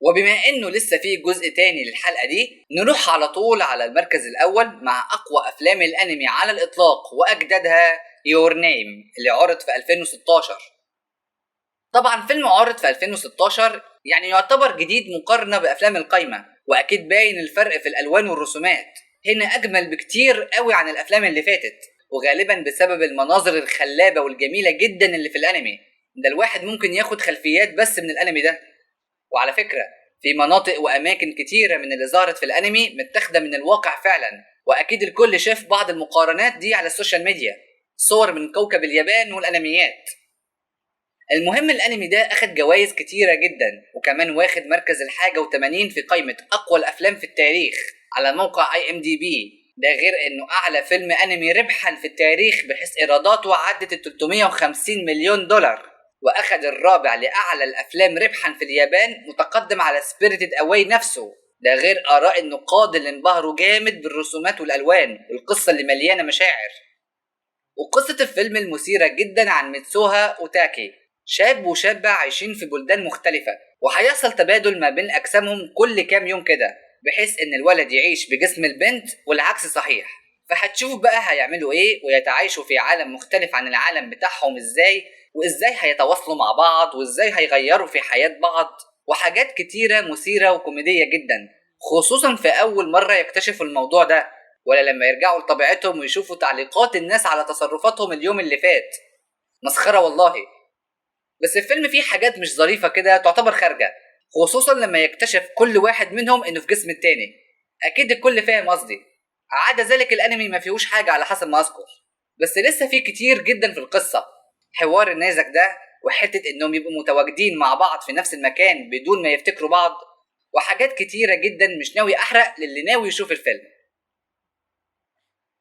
وبما انه لسه في جزء تاني للحلقة دي، نروح على طول على المركز الاول مع اقوى افلام الانمي على الاطلاق واجدادها، يور نيم اللي عرض في 2016. طبعا فيلم عرض في 2016 يعني يعتبر جديد مقارنة بافلام القايمة، واكيد باين الفرق في الالوان والرسومات. هنا اجمل بكتير قوي عن الافلام اللي فاتت، وغالبا بسبب المناظر الخلابة والجميلة جدا اللي في الانمي. ده الواحد ممكن ياخد خلفيات بس من الانمي ده. وعلى فكرة، في مناطق وأماكن كتيرة من اللي ظهرت في الأنمي متاخدة من الواقع فعلا، وأكيد الكل شاف بعض المقارنات دي على السوشيال ميديا، صور من كوكب اليابان والأنميات. المهم الأنمي ده أخد جوائز كتيرة جدا، وكمان واخد مركز الحاجة و80 في قائمة أقوى الأفلام في التاريخ على موقع IMDb. ده غير إنه أعلى فيلم أنمي ربحا في التاريخ، بحيث إيراداته عدت ال 350 مليون دولار، واخد الرابع لاعلى الافلام ربحا في اليابان، متقدم على سبيريتد اواي نفسه. ده غير اراء النقاد اللي انبهروا جامد بالرسومات والالوان والقصه اللي مليانه مشاعر. وقصه الفيلم المثيره جدا عن ميتسوها اوتاكي، شاب وشابه عايشين في بلدان مختلفه، وهيحصل تبادل ما بين اجسامهم كل كام يوم كده، بحيث ان الولد يعيش بجسم البنت والعكس صحيح. فهتشوف بقى هيعملوا ايه ويتعايشوا في عالم مختلف عن العالم بتاعهم ازاي، وازاي هيتواصلوا مع بعض، وازاي هيغيروا في حياة بعض، وحاجات كتيرة مثيرة وكوميدية جدا، خصوصا في اول مرة يكتشفوا الموضوع ده، ولا لما يرجعوا لطبيعتهم ويشوفوا تعليقات الناس على تصرفاتهم اليوم اللي فات. مسخرة والله. بس الفيلم فيه حاجات مش ظريفة كده تعتبر خارجة، خصوصا لما يكتشف كل واحد منهم انه في جسم التاني. اكيد الكل فاهم قصدي. عدا ذلك الانمي ما فيهوش حاجة على حسب ما اذكر، بس لسه فيه كتير جدا في القصة. حوار النيزك ده، وحتة انهم يبقوا متواجدين مع بعض في نفس المكان بدون ما يفتكروا بعض، وحاجات كتيرة جدا مش ناوي احرق للي ناوي يشوف الفيلم.